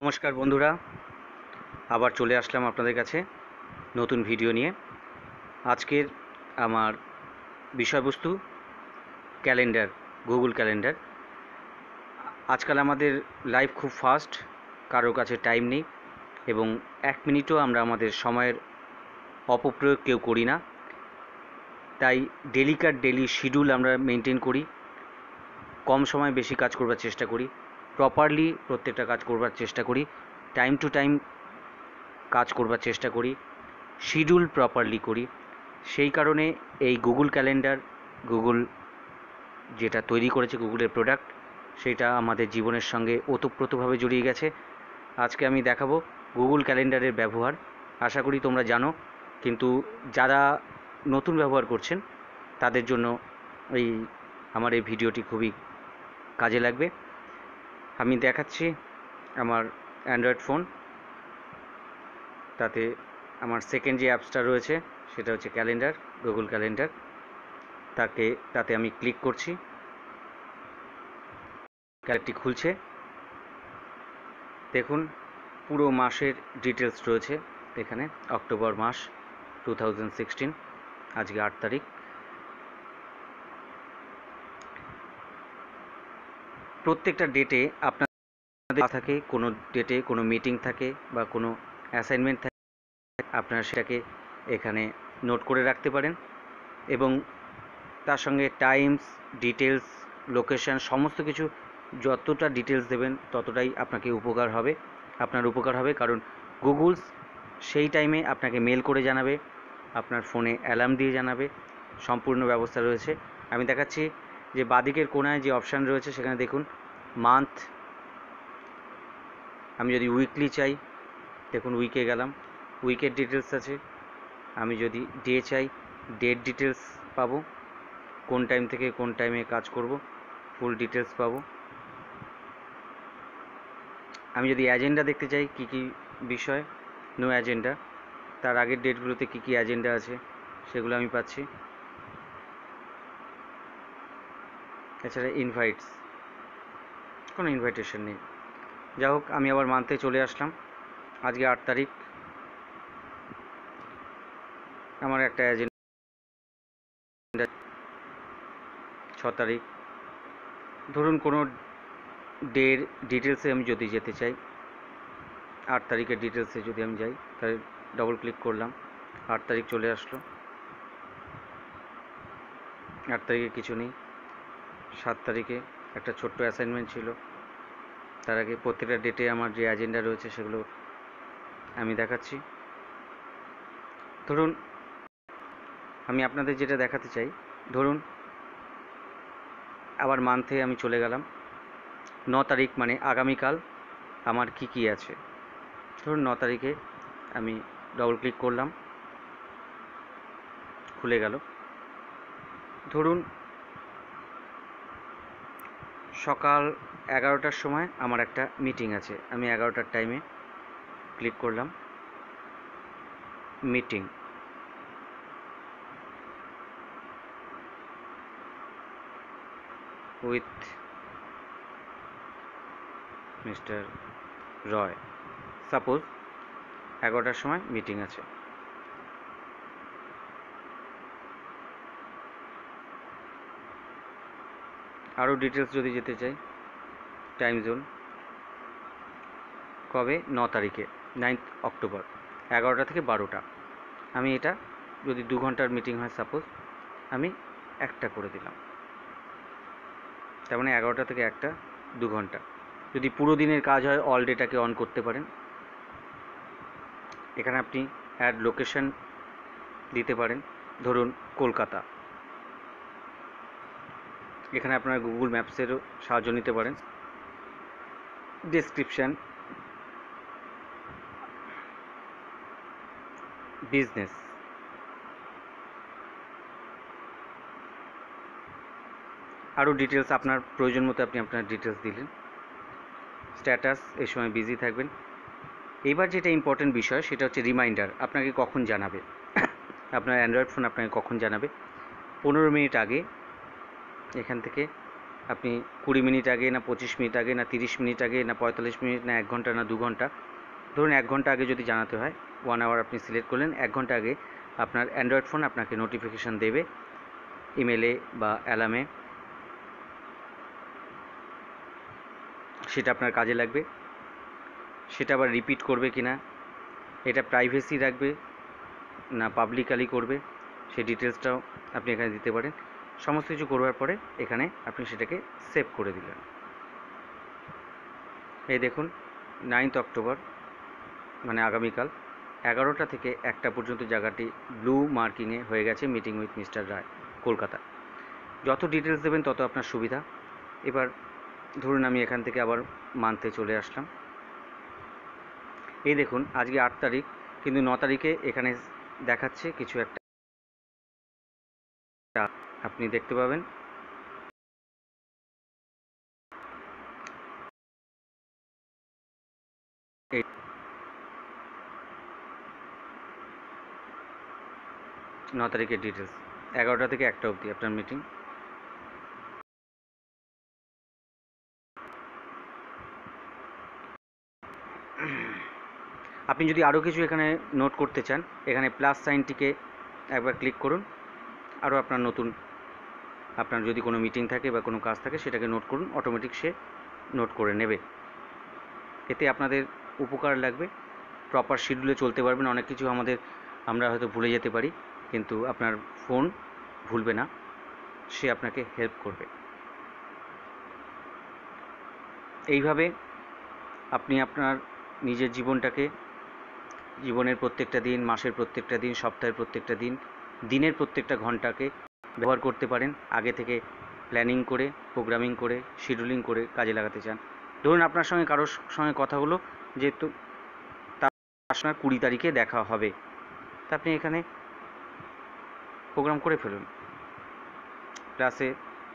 নমস্কার বন্ধুরা, আবার চলে আসলাম আপনাদের কাছে নতুন ভিডিও নিয়ে। আজকের আমার বিষয়বস্তু ক্যালেন্ডার, গুগল ক্যালেন্ডার। আজকাল আমাদের লাইফ খুব ফাস্ট, কারোর কাছে টাইম নেই এবং 1 মিনিটও আমরা আমাদের সময়ের অপপ্রয়োগ কেউ করি না। তাই ডেলি শিডিউল আমরা মেনটেন করি, কম সময় বেশি কাজ করবার চেষ্টা করি, প্রপারলি প্রত্যেকটা কাজ করবার চেষ্টা করি, টাইম টু টাইম কাজ করবার চেষ্টা করি, শিডিউল প্রপারলি করি। সেই কারণে এই গুগল ক্যালেন্ডার, গুগল যেটা তৈরি করেছে, গুগলের প্রোডাক্ট, সেটা আমাদের জীবনের সঙ্গে ওতপ্রোতভাবে জড়িয়ে গেছে। আজকে আমি দেখাবো গুগল ক্যালেন্ডারের ব্যবহার। আশা করি তোমরা জানো, কিন্তু যারা নতুন ব্যবহার করছেন তাদের জন্য আমার এই ভিডিওটি খুবই কাজে লাগবে। আমি দেখাচ্ছি আমার অ্যান্ড্রয়েড ফোন, তাতে আমার সেকেন্ড যে অ্যাপসটা রয়েছে সেটা হচ্ছে ক্যালেন্ডার, গুগল ক্যালেন্ডার। তাতে আমি ক্লিক করছি, ক্যালেন্ডারটি খুলছে। দেখুন, পুরো মাসের ডিটেলস রয়েছে এখানে। অক্টোবর মাস 2016, আজকে 8 তারিখ। প্রত্যেকটা ডেটে আপনাদের থাকে, কোনো ডেটে কোনো মিটিং থাকে বা কোনো অ্যাসাইনমেন্ট থাকে, আপনারা সেটাকে এখানে নোট করে রাখতে পারেন এবং তার সঙ্গে টাইমস, ডিটেলস, লোকেশন, সমস্ত কিছু যতটা ডিটেলস দেবেন ততটাই আপনার উপকার হবে। কারণ গুগল সেই টাইমে আপনাকে মেল করে জানাবে, আপনার ফোনে অ্যালার্ম দিয়ে জানাবে, সম্পূর্ণ ব্যবস্থা রয়েছে। আমি দেখাচ্ছি যে বাঁদিকের কোণায় যে অপশান রয়েছে সেখানে দেখুন মান্থ। আমি যদি উইকলি চাই, দেখুন উইকে গেলাম, উইকের ডিটেলস আছে। আমি যদি ডে চাই, ডেট ডিটেলস পাবো, কোন টাইম থেকে কোন টাইমে কাজ করব ফুল ডিটেলস পাবো। আমি যদি অ্যাজেন্ডা দেখতে চাই, কি কি বিষয়, নো অ্যাজেন্ডা, তার আগের ডেটগুলোতে কি কি অ্যাজেন্ডা আছে সেগুলো আমি পাচ্ছি। এছাড়া ইনভাইটস, কোনো ইনভাইটেশন নেই। যাই হোক, আমি আবার মানতে চলে আসলাম। আজকে 8 তারিখ, আমার একটা অ্যাজেন্ডা 6 তারিখ। ধরুন কোনো ডের ডিটেলসে আমি যদি যেতে চাই, 8 তারিখের ডিটেলসে যদি আমি যাই, তাহলে ডবল ক্লিক করলাম, 8 তারিখ চলে আসলো। 8 তারিখে কিছু নেই। 7 তারিখে একটা ছোট্ট অ্যাসাইনমেন্ট ছিল। তার আগে প্রত্যেকটা ডেটে আমার যে অ্যাজেন্ডা রয়েছে সেগুলো আমি দেখাচ্ছি। ধরুন আমি আপনাদের যেটা দেখাতে চাই, ধরুন আবার মান্থে আমি চলে গেলাম। 9 তারিখ মানে আগামীকাল আমার কি কি আছে। ধরুন 9 তারিখে আমি ডবল ক্লিক করলাম, খুলে গেল। ধরুন সকাল 11টার সময় আমার একটা মিটিং আছে, আমি 11টার টাইমে ক্লিক করলাম, meeting. With mister Roy, suppose 11টার সময় মিটিং আছে। আরও ডিটেলস যদি যেতে চাই, টাইম জোন কবে, 9 তারিখে, 9th অক্টোবর, 11টা থেকে 12টা। আমি এটা যদি 2 ঘন্টার মিটিং হয় সাপোজ, আমি 1টা করে দিলাম। তার মানে 11টা থেকে 1টা, 2 ঘন্টা। যদি পুরো দিনের কাজ হয়, অল ডেটাকে অন করতে পারেন। এখানে আপনি অ্যাড লোকেশন দিতে পারেন, ধরুন কলকাতা। এখানে আপনারা গুগল ম্যাপসেরও সাহায্য নিতে পারেন। ডেসক্রিপশান, বিজনেস, আরও ডিটেলস আপনার প্রয়োজন মতো আপনি আপনার ডিটেলস দিলেন। স্ট্যাটাস, এই সময় বিজি থাকবেন। এইবার যেটা ইম্পর্টেন্ট বিষয় সেটা হচ্ছে রিমাইন্ডার, আপনাকে কখন জানাবে, আপনার অ্যান্ড্রয়েড ফোন আপনাকে কখন জানাবে। 15 মিনিট আগে এখান থেকে আপনি 20 মিনিট আগে না 25 মিনিট আগে না 30 মিনিট আগে না 45 মিনিট না 1 ঘন্টা না 2 ঘন্টা, ধরুন 1 ঘন্টা আগে যদি জানাতে হয়, 1 আওয়ার আপনি সিলেক্ট করলেন, 1 ঘন্টা আগে আপনার অ্যান্ড্রয়েড ফোন আপনাকে নোটিফিকেশান দেবে ইমেলে বা অ্যালার্মে, সেটা আপনার কাজে লাগবে। সেটা আবার রিপিট করবে কি না, এটা প্রাইভেসি রাখবে না পাবলিকালি করবে, সেই ডিটেলসটাও আপনি এখানে দিতে পারেন। সমস্ত কিছু করবার পরে এখানে আপনি সেটাকে সেভ করে দিলেন। এই দেখুন 9th অক্টোবর মানে আগামীকাল 11টা থেকে 1টা পর্যন্ত জায়গাটি ব্লু মার্কিংয়ে হয়ে গেছে, মিটিং উইথ মিস্টার রায়, কলকাতা। যত ডিটেলস দেবেন তত আপনার সুবিধা। এবার ধরুন আমি এখান থেকে আবার মান্থে চলে আসলাম। এই দেখুন আজকে 8 তারিখ, কিন্তু 9 তারিখে এখানে দেখাচ্ছে কিছু একটা, আপনি দেখতে পাবেন। এই 9 তারিখের ডিটেলস 11টা থেকে 1টা অবধি আপনার মিটিং। আপনি যদি আরও কিছু এখানে নোট করতে চান, এখানে প্লাস সাইনটিকে একবার ক্লিক করুন। আরও আপনার নতুন, আপনার যদি কোনো মিটিং থাকে বা কোনো কাজ থাকে সেটাকে নোট করুন, অটোমেটিক সে নোট করে নেবে। এতে আপনাদের উপকার লাগবে, প্রপার শিডিউলে চলতে পারবেন। অনেক কিছু আমরা হয়তো ভুলে যেতে পারি, কিন্তু আপনার ফোন ভুলবে না, সে আপনাকে হেল্প করবে। এইভাবে আপনি আপনার নিজের জীবনের প্রত্যেকটা দিন, মাসের প্রত্যেকটা দিন, সপ্তাহের প্রত্যেকটা দিন, দিনের প্রত্যেকটা ঘন্টাকে ব্যবহার করতে পারেন। আগে থেকে প্ল্যানিং করে, প্রোগ্রামিং করে, শিডিউলিং করে কাজে লাগাতে চান। ধরুন আপনার সঙ্গে কারোর সঙ্গে কথা হলো, যেহেতু তার সঙ্গে 20 তারিখে দেখা হবে, তা আপনি এখানে প্রোগ্রাম করে ফেলুন। প্লাসে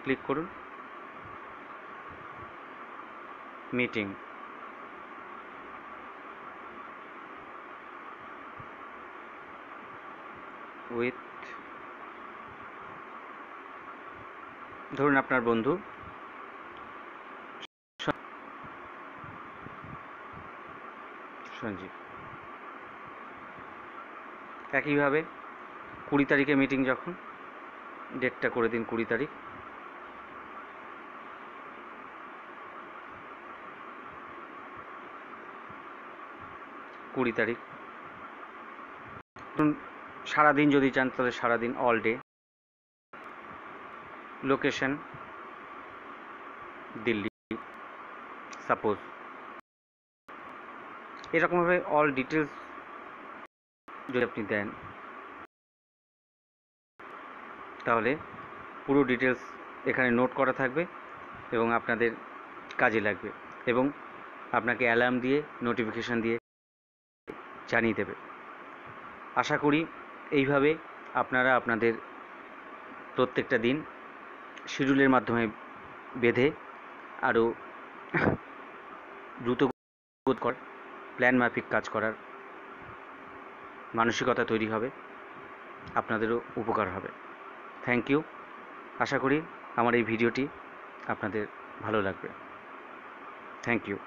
ক্লিক করুন, মিটিং উইথ, ধরুন আপনার বন্ধু সঞ্জীব। একইভাবে 20 তারিখে মিটিং, যখন ডেটটা করে দিন 20 তারিখ। সারাদিন যদি চান তাহলে সারাদিন, all day. Location Delhi suppose. এরকমভাবে অল ডিটেলস যদি আপনি দেন তাহলে পুরো ডিটেলস এখানে নোট করা থাকবে এবং আপনাদের কাজে লাগবে, এবং আপনাকে অ্যালার্ম দিয়ে, নোটিফিকেশান দিয়ে জানিয়ে দেবে। আশা করি এইভাবে আপনারা আপনাদের প্রত্যেকটা দিন শিডিউলের মাধ্যমে বেঁধে আরও দ্রুত প্ল্যান মাফিক কাজ করার মানসিকতা তৈরি হবে, আপনাদেরও উপকার হবে। Thank you. আশা করি আমার এই ভিডিওটি আপনাদের ভালো লাগবে। Thank you.